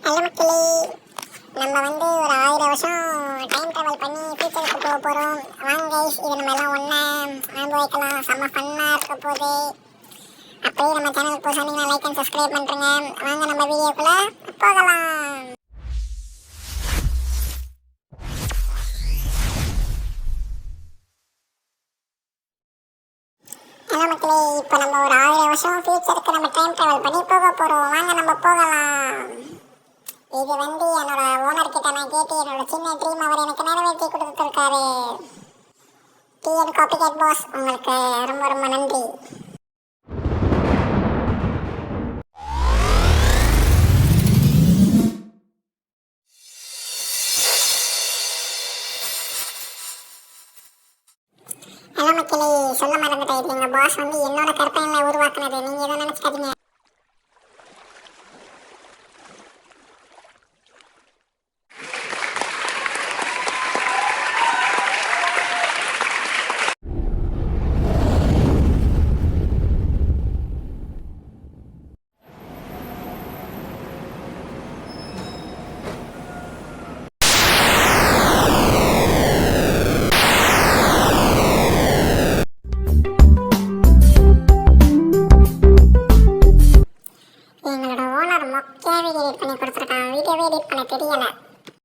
நல்ல மக்களே, நம்ம ஒரு 1000 வருஷம் டைம் ட்ராவல் பண்ணி ஃபியூச்சருக்கு போக போகிறோம். வாங்க கைஸ், இது நம்ம எல்லாம் ஒன்றா அனுபவிக்கலாம். செம்ம ஃபன்னாக இருக்க போகுது. அப்படியே நம்ம சேனலுக்கு போய் சொன்னீங்கன்னா லைக் அண்ட் சப்ஸ்கிரைப் பண்ணுறேங்க. வாங்க நம்ம வீடியோக்குள்ளே போகலாம். ஹலோ மக்களே, இப்போ நம்ம ஒரு 1000 வருஷம் ஃபியூச்சருக்கு நம்ம டைம் ட்ராவல் பண்ணி போக போகிறோம். வாங்க நம்ம போகலாம். இது என்னோட ஓனர் கிட்ட நான் கேட்டு என்னோட சின்ன ட்ரீம் அவர் எனக்கு நிறைவேற்றி கொடுத்துருக்காரு. டிஎன் காப்பிகேட் பாஸ், உங்களுக்கு ரொம்ப ரொம்ப நன்றி. ஹலோ மக்களே, சொல்ல மறந்துட்டேன், எங்கள் பாஸ் என்னோட கற்பனையில் உருவாக்குனது. நீங்கள் எதை நினச்சிக்காதீங்க. எங்களோட ஓனர் மொக்கையாகவே எடிட் பண்ணி கொடுத்துருக்கான். வீடியோவே எடிட் பண்ண தெரியலை.